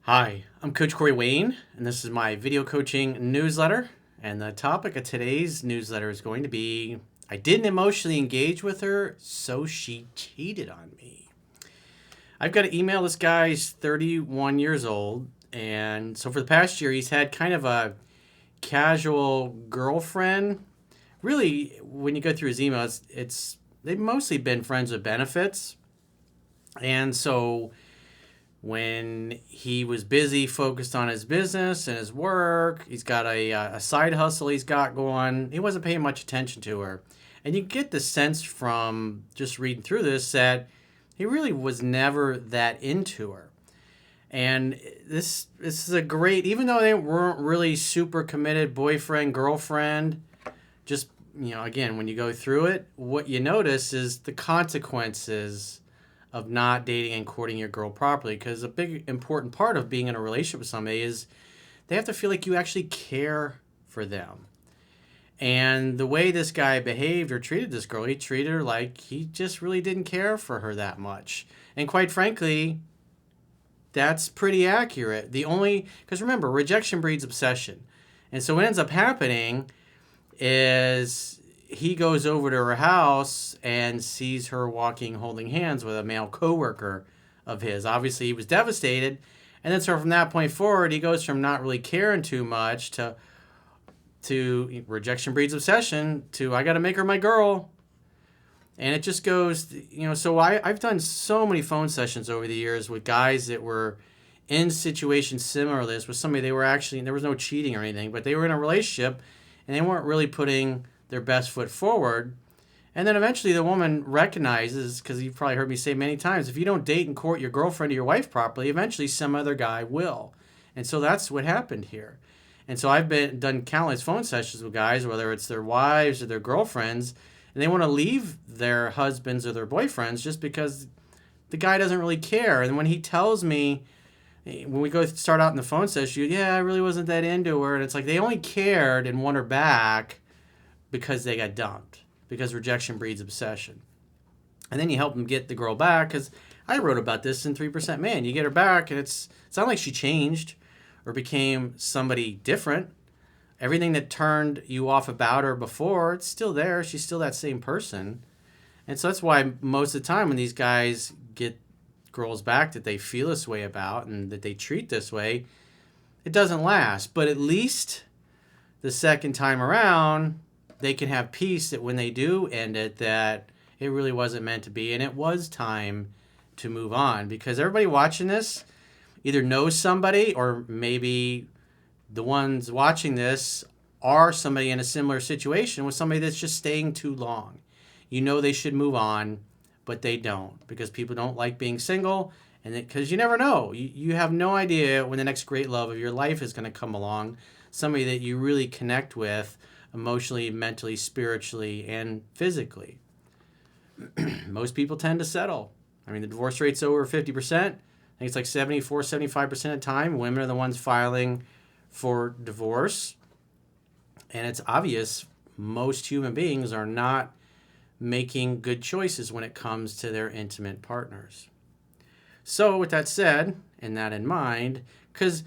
Hi, I'm Coach Corey Wayne, and this is my video coaching newsletter. And the topic of today's newsletter is going to be I didn't emotionally engage with her, so she cheated on me. I've got to email this guy. He's 31 years old. And so for the past year, he's had kind of a casual girlfriend. Really, when you go through his emails, they've mostly been friends with benefits. And so when he was busy, focused on his business and his work, he's got a side hustle he's got going. He wasn't paying much attention to her. And you get the sense from just reading through this that he really was never that into her. And this is a great, even though they weren't really super committed boyfriend, girlfriend, just, again, when you go through it, what you notice is the consequences of not dating and courting your girl properly. Because a big important part of being in a relationship with somebody is they have to feel like you actually care for them. And the way this guy behaved or treated this girl, he treated her like he just really didn't care for her that much. And quite frankly, that's pretty accurate. Because remember, rejection breeds obsession. And so what ends up happening is he goes over to her house and sees her walking, holding hands with a male coworker of his. Obviously, he was devastated. And then so from that point forward, he goes from not really caring too much to rejection breeds obsession to I got to make her my girl. And it just goes, so I've done so many phone sessions over the years with guys that were in situations similar to this with somebody there was no cheating or anything, but they were in a relationship and they weren't really putting their best foot forward. And then eventually the woman recognizes, because you've probably heard me say many times, if you don't date and court your girlfriend or your wife properly, eventually some other guy will. And so that's what happened here. And so I've done countless phone sessions with guys, whether it's their wives or their girlfriends, and they want to leave their husbands or their boyfriends just because the guy doesn't really care. And when he tells me, when we go start out in the phone session, I really wasn't that into her. And it's like they only cared and want her back because they got dumped, because rejection breeds obsession. And then you help them get the girl back, because I wrote about this in 3% Man. You get her back, and it's not like she changed or became somebody different. Everything that turned you off about her before, it's still there. She's still that same person. And so that's why most of the time when these guys get girls back that they feel this way about and that they treat this way, it doesn't last. But at least the second time around, they can have peace that when they do end it, that it really wasn't meant to be and it was time to move on. Because everybody watching this either knows somebody, or maybe the ones watching this are somebody in a similar situation with somebody that's just staying too long. They should move on, but they don't, because people don't like being single, and because you never know. You have no idea when the next great love of your life is going to come along, somebody that you really connect with emotionally, mentally, spiritually, and physically. Most people tend to settle. The divorce rate's over 50%. I think it's like 74, 75% of the time, women are the ones filing for divorce. And it's obvious most human beings are not making good choices when it comes to their intimate partners. So with that said, and that in mind, because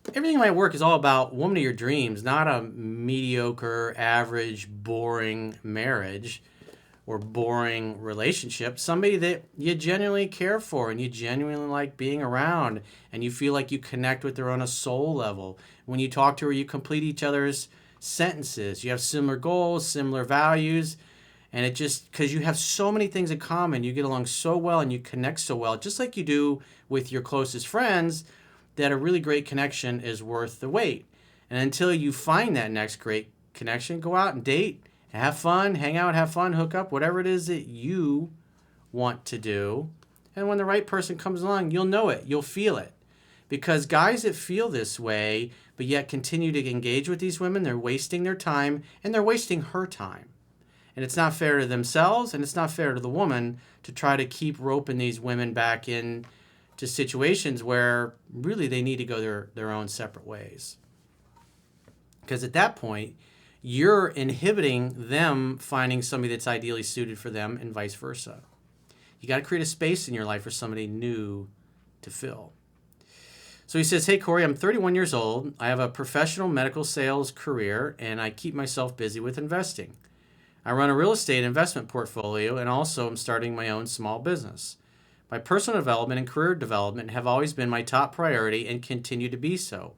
everything in my work is all about woman of your dreams, not a mediocre, average, boring marriage or boring relationship. Somebody that you genuinely care for and you genuinely like being around, and you feel like you connect with her on a soul level. When you talk to her, you complete each other's sentences. You have similar goals, similar values, and it just, because you have so many things in common, you get along so well and you connect so well, just like you do with your closest friends, that a really great connection is worth the wait. And until you find that next great connection, go out and date, have fun, hang out, have fun, hook up, whatever it is that you want to do. And when the right person comes along, you'll know it, you'll feel it. Because guys that feel this way, but yet continue to engage with these women, they're wasting their time, and they're wasting her time. And it's not fair to themselves, and it's not fair to the woman to try to keep roping these women back in to situations where really they need to go their own separate ways. Because at that point, you're inhibiting them finding somebody that's ideally suited for them, and vice versa. You got to create a space in your life for somebody new to fill. So he says, "Hey, Corey, I'm 31 years old. I have a professional medical sales career, and I keep myself busy with investing. I run a real estate investment portfolio, and also am starting my own small business. My personal development and career development have always been my top priority and continue to be so,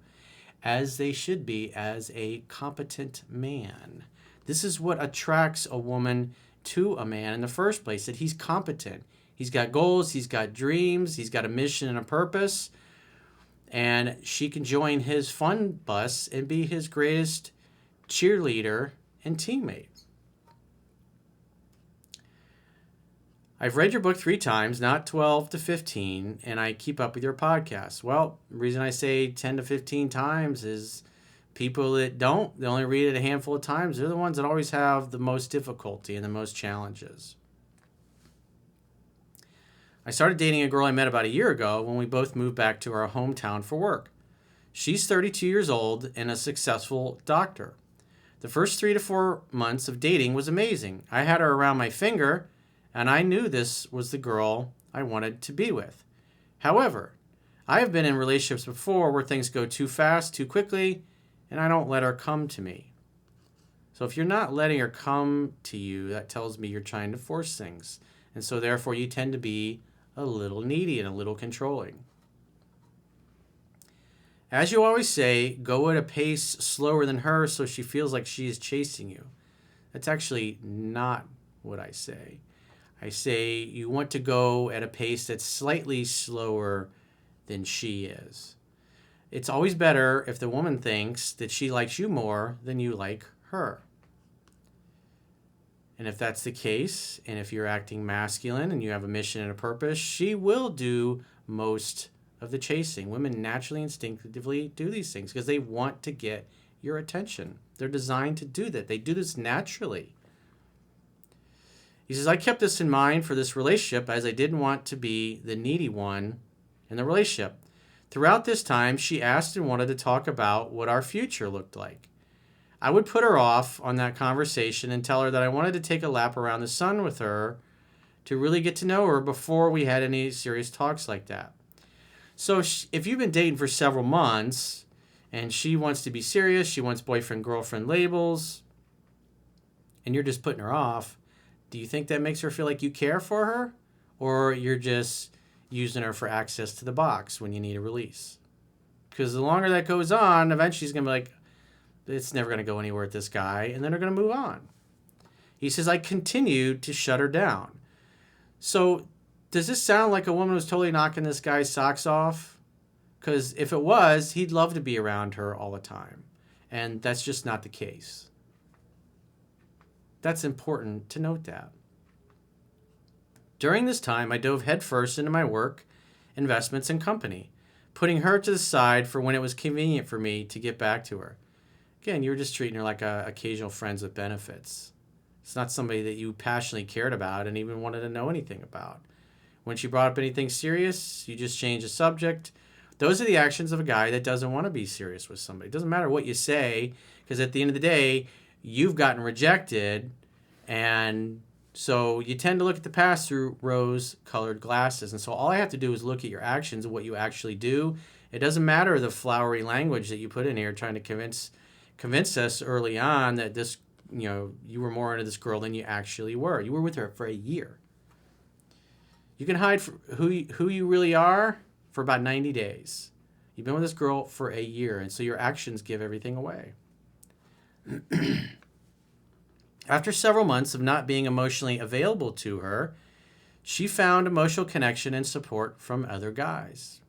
as they should be as a competent man." This is what attracts a woman to a man in the first place, that he's competent. He's got goals, he's got dreams, he's got a mission and a purpose, and she can join his fun bus and be his greatest cheerleader and teammate. "I've read your book 3 times, not 12 to 15, and I keep up with your podcast." Well, the reason I say 10 to 15 times is people that don't, they only read it a handful of times, they're the ones that always have the most difficulty and the most challenges. "I started dating a girl I met about a year ago when we both moved back to our hometown for work. She's 32 years old and a successful doctor. The first 3 to 4 months of dating was amazing. I had her around my finger, and I knew this was the girl I wanted to be with. However, I have been in relationships before where things go too fast, too quickly, and I don't let her come to me." So if you're not letting her come to you, that tells me you're trying to force things. And so therefore you tend to be a little needy and a little controlling. "As you always say, go at a pace slower than her so she feels like she is chasing you." That's actually not what I say. I say you want to go at a pace that's slightly slower than she is. It's always better if the woman thinks that she likes you more than you like her. And if that's the case, and if you're acting masculine and you have a mission and a purpose, she will do most of the chasing. Women naturally, instinctively do these things because they want to get your attention. They're designed to do that. They do this naturally. He says, "I kept this in mind for this relationship as I didn't want to be the needy one in the relationship. Throughout this time, she asked and wanted to talk about what our future looked like. I would put her off on that conversation and tell her that I wanted to take a lap around the sun with her to really get to know her before we had any serious talks like that. So if you've been dating for several months and she wants to be serious, she wants boyfriend, girlfriend labels, and you're just putting her off, do you think that makes her feel like you care for her? Or you're just using her for access to the box when you need a release? Because the longer that goes on, eventually she's going to be like, it's never going to go anywhere with this guy, and then they're going to move on. He says, "I continued to shut her down." So does this sound like a woman was totally knocking this guy's socks off? Because if it was, he'd love to be around her all the time. And that's just not the case. That's important to note that. "During this time, I dove headfirst into my work, investments, and company, putting her to the side for when it was convenient for me to get back to her." Again, you were just treating her like a occasional friends with benefits. It's not somebody that you passionately cared about and even wanted to know anything about. When she brought up anything serious, you just changed the subject. Those are the actions of a guy that doesn't want to be serious with somebody. It doesn't matter what you say, because at the end of the day, you've gotten rejected, and so you tend to look at the past through rose-colored glasses. And so all I have to do is look at your actions and what you actually do. It doesn't matter the flowery language that you put in here trying to convince us early on that this, you were more into this girl than you actually were. You were with her for a year. You can hide who you really are for about 90 days. You've been with this girl for a year, and so your actions give everything away. "After several months of not being emotionally available to her, she found emotional connection and support from other guys."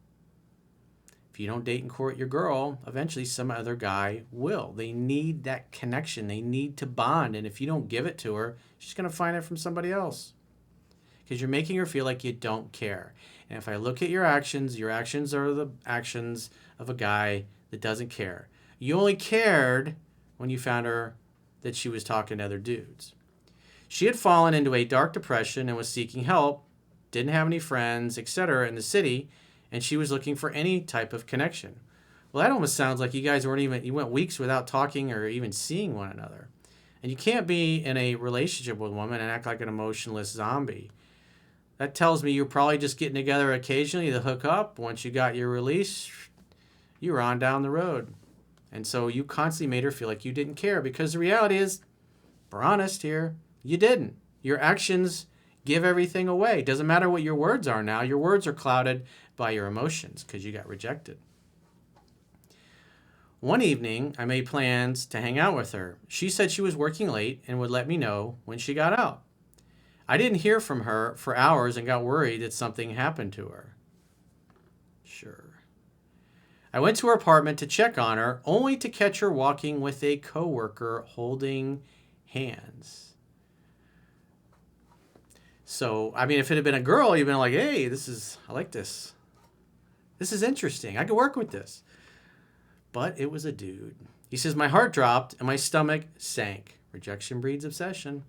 If you don't date and court your girl, eventually some other guy will. They need that connection. They need to bond. And if you don't give it to her, she's going to find it from somebody else. Because you're making her feel like you don't care. And if I look at your actions are the actions of a guy that doesn't care. You only cared when you found her that she was talking to other dudes. She had fallen into a dark depression and was seeking help, didn't have any friends, etc. in the city, and she was looking for any type of connection. Well, that almost sounds like you guys you went weeks without talking or even seeing one another. And you can't be in a relationship with a woman and act like an emotionless zombie. That tells me you're probably just getting together occasionally to hook up. Once you got your release, you were on down the road. And so you constantly made her feel like you didn't care, because the reality is, we're honest here, you didn't. Your actions give everything away. Doesn't matter what your words are now. Your words are clouded by your emotions because you got rejected. One evening, I made plans to hang out with her. She said she was working late and would let me know when she got out. I didn't hear from her for hours and got worried that something happened to her. Sure. I went to her apartment to check on her, only to catch her walking with a coworker holding hands. So, I mean, if it had been a girl, you'd been like, hey, I like this. This is interesting. I could work with this. But it was a dude. He says, my heart dropped and my stomach sank. Rejection breeds obsession.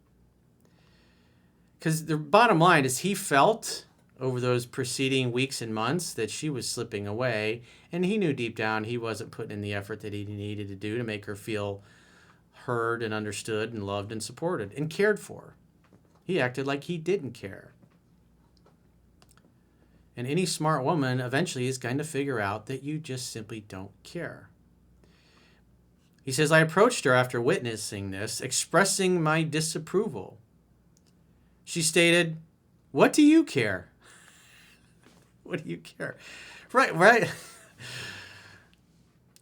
Because the bottom line is he felt over those preceding weeks and months that she was slipping away. And he knew deep down he wasn't putting in the effort that he needed to do to make her feel heard and understood and loved and supported and cared for. He acted like he didn't care. And any smart woman eventually is going to figure out that you just simply don't care. He says, I approached her after witnessing this, expressing my disapproval. She stated, what do you care? What do you care? Right.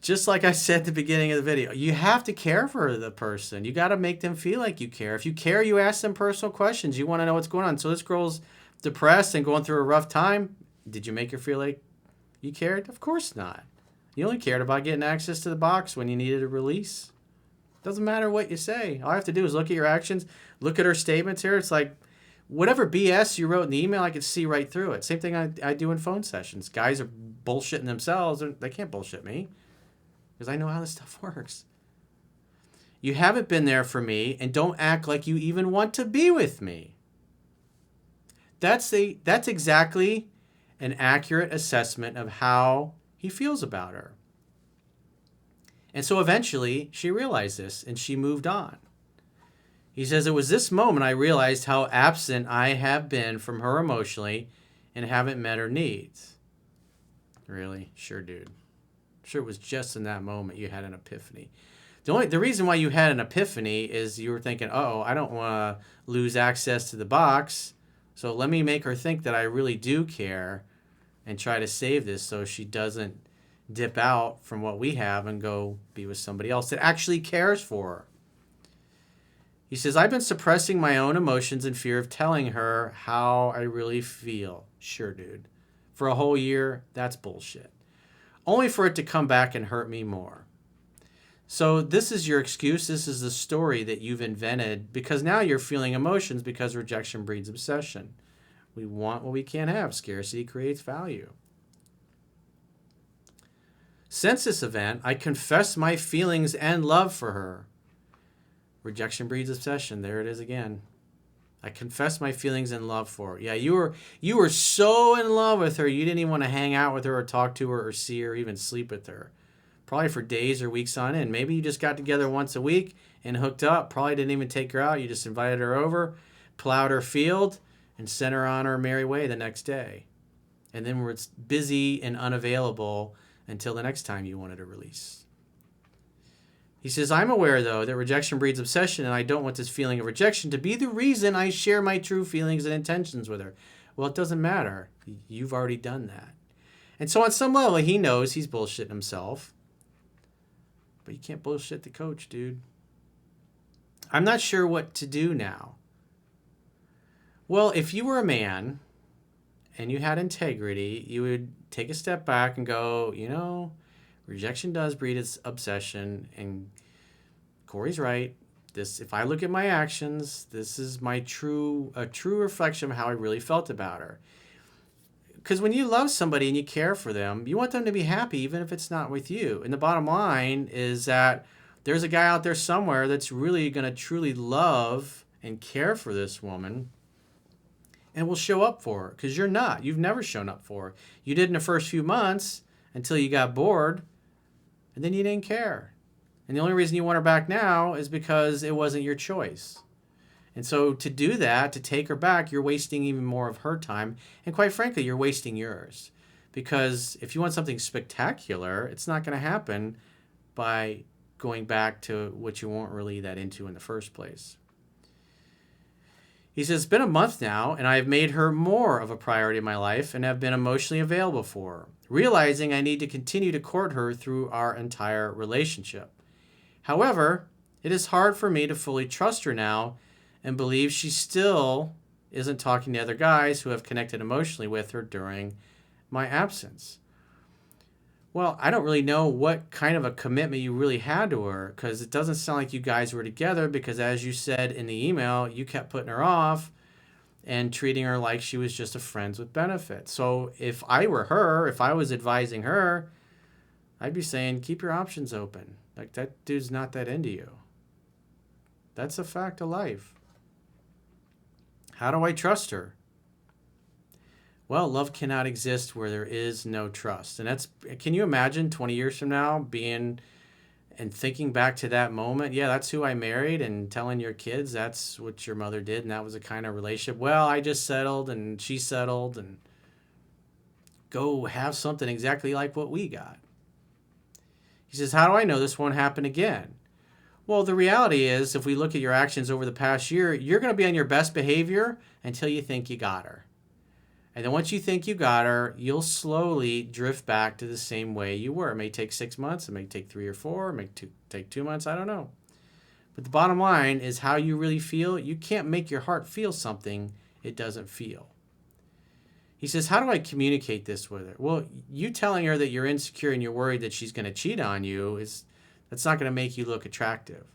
Just like I said at the beginning of the video, you have to care for the person. You got to make them feel like you care. If you care, you ask them personal questions. You want to know what's going on. So this girl's depressed and going through a rough time. Did you make her feel like you cared? Of course not. You only cared about getting access to the box when you needed a release. Doesn't matter what you say. All I have to do is look at your actions, look at her statements here. It's like whatever BS you wrote in the email, I could see right through it. Same thing I do in phone sessions. Guys are bullshitting themselves. They can't bullshit me because I know how this stuff works. You haven't been there for me, and don't act like you even want to be with me. That's exactly an accurate assessment of how he feels about her. And so eventually she realized this and she moved on. He says, it was this moment I realized how absent I have been from her emotionally and haven't met her needs. Really? Sure, dude. Sure, it was just in that moment you had an epiphany. The reason why you had an epiphany is you were thinking, I don't want to lose access to the box. So let me make her think that I really do care and try to save this so she doesn't dip out from what we have and go be with somebody else that actually cares for her. He says, I've been suppressing my own emotions in fear of telling her how I really feel. Sure, dude. For a whole year, that's bullshit. Only for it to come back and hurt me more. So this is your excuse. This is the story that you've invented because now you're feeling emotions because rejection breeds obsession. We want what we can't have. Scarcity creates value. Since this event, I confess my feelings and love for her. Rejection breeds obsession. There it is again. I confess my feelings and love for her. Yeah, you were so in love with her, you didn't even want to hang out with her or talk to her or see her or even sleep with her. Probably for days or weeks on end. Maybe you just got together once a week and hooked up. Probably didn't even take her out. You just invited her over, plowed her field, and sent her on her merry way the next day. And then we're busy and unavailable until the next time you wanted a release. He says, I'm aware, though, that rejection breeds obsession, and I don't want this feeling of rejection to be the reason I share my true feelings and intentions with her. Well, it doesn't matter. You've already done that. And so on some level, he knows he's bullshitting himself. But you can't bullshit the coach, dude. I'm not sure what to do now. Well, if you were a man and you had integrity, you would take a step back and go, rejection does breed its obsession, and Corey's right. If I look at my actions, this is a true reflection of how I really felt about her. Because when you love somebody and you care for them, you want them to be happy even if it's not with you. And the bottom line is that there's a guy out there somewhere that's really going to truly love and care for this woman and will show up for her, because you're not. You've never shown up for her. You did in the first few months until you got bored, and then you didn't care. And the only reason you want her back now is because it wasn't your choice. And so to do that, to take her back, you're wasting even more of her time. And quite frankly, you're wasting yours. Because if you want something spectacular, it's not going to happen by going back to what you weren't really that into in the first place. He says, it's been a month now, and I have made her more of a priority in my life and have been emotionally available for her, realizing I need to continue to court her through our entire relationship. However, it is hard for me to fully trust her now and believe she still isn't talking to other guys who have connected emotionally with her during my absence. Well, I don't really know what kind of a commitment you really had to her, because it doesn't sound like you guys were together, because as you said in the email, you kept putting her off and treating her like she was just a friends with benefits. So if I were her, if I was advising her, I'd be saying, keep your options open. Like, that dude's not that into you. That's a fact of life. How do I trust her? Well, love cannot exist where there is no trust. And can you imagine 20 years from now being and thinking back to that moment? Yeah, that's who I married, and telling your kids that's what your mother did, and that was the kind of relationship. Well, I just settled and she settled, and go have something exactly like what we got. He says, how do I know this won't happen again? Well, the reality is, if we look at your actions over the past year, you're going to be on your best behavior until you think you got her. And then once you think you got her, you'll slowly drift back to the same way you were. It may take 6 months. It may take 3 or 4. It may take 2 months. I don't know. But the bottom line is how you really feel. You can't make your heart feel something it doesn't feel. He says, how do I communicate this with her? Well, you telling her that you're insecure and you're worried that she's going to cheat on you, that's not going to make you look attractive.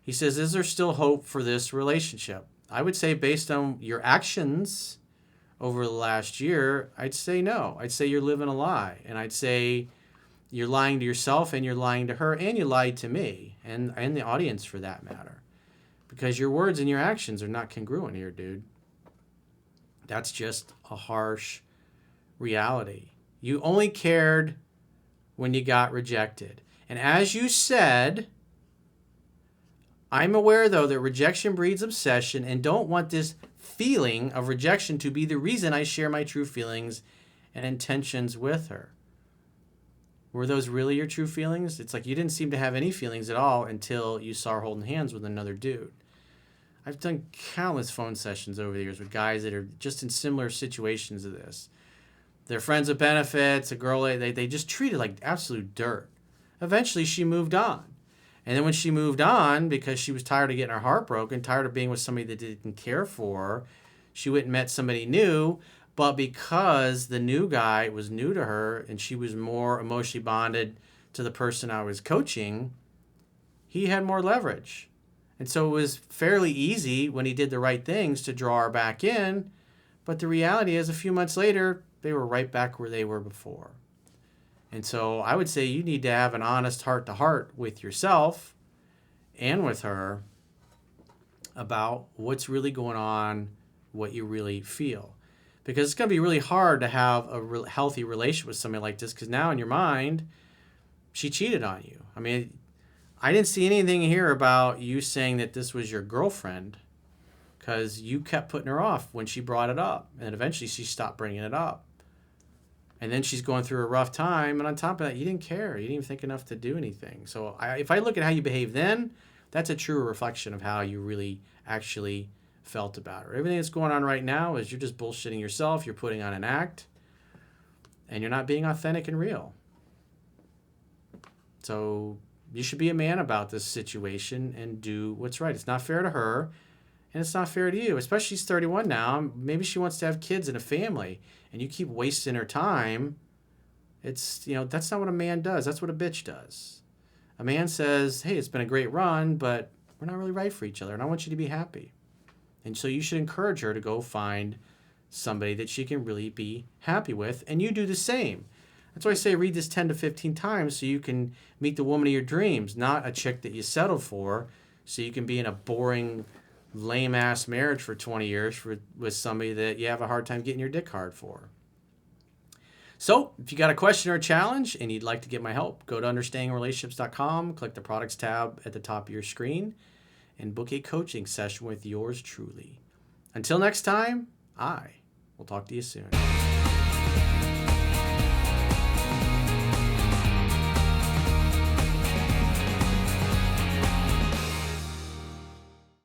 He says, is there still hope for this relationship? I would say, based on your actions over the last year, I'd say no. I'd say you're living a lie. And I'd say you're lying to yourself, and you're lying to her, and you lied to me and the audience for that matter. Because your words and your actions are not congruent here, dude. That's just a harsh reality. You only cared when you got rejected. And as you said, I'm aware, though, that rejection breeds obsession, and don't want this feeling of rejection to be the reason I share my true feelings and intentions with her. Were those really your true feelings? It's like you didn't seem to have any feelings at all until you saw her holding hands with another dude. I've done countless phone sessions over the years with guys that are just in similar situations to this. They're friends with benefits, a girl they just treated like absolute dirt. Eventually, she moved on. And then when she moved on, because she was tired of getting her heart broken, tired of being with somebody that didn't care for her, she went and met somebody new. But because the new guy was new to her and she was more emotionally bonded to the person I was coaching, he had more leverage. And so it was fairly easy when he did the right things to draw her back in. But the reality is, a few months later, they were right back where they were before. And so I would say you need to have an honest heart-to-heart with yourself and with her about what's really going on, what you really feel. Because it's going to be really hard to have a healthy relationship with somebody like this, because now in your mind, she cheated on you. I mean, I didn't see anything here about you saying that this was your girlfriend, because you kept putting her off when she brought it up. And eventually she stopped bringing it up. And then she's going through a rough time. And on top of that, you didn't care. You didn't even think enough to do anything. So if I look at how you behave then, that's a true reflection of how you really actually felt about her. Everything that's going on right now is you're just bullshitting yourself. You're putting on an act. And you're not being authentic and real. So you should be a man about this situation and do what's right. It's not fair to her. And it's not fair to you, especially she's 31 now. Maybe she wants to have kids and a family, and you keep wasting her time. That's not what a man does. That's what a bitch does. A man says, hey, it's been a great run, but we're not really right for each other, and I want you to be happy. And so you should encourage her to go find somebody that she can really be happy with, and you do the same. That's why I say read this 10 to 15 times so you can meet the woman of your dreams, not a chick that you settled for, so you can be in a boring, lame-ass marriage for 20 years with somebody that you have a hard time getting your dick hard for. So, if you got a question or a challenge and you'd like to get my help, go to understandingrelationships.com, click the products tab at the top of your screen, and book a coaching session with yours truly. Until next time, I will talk to you soon.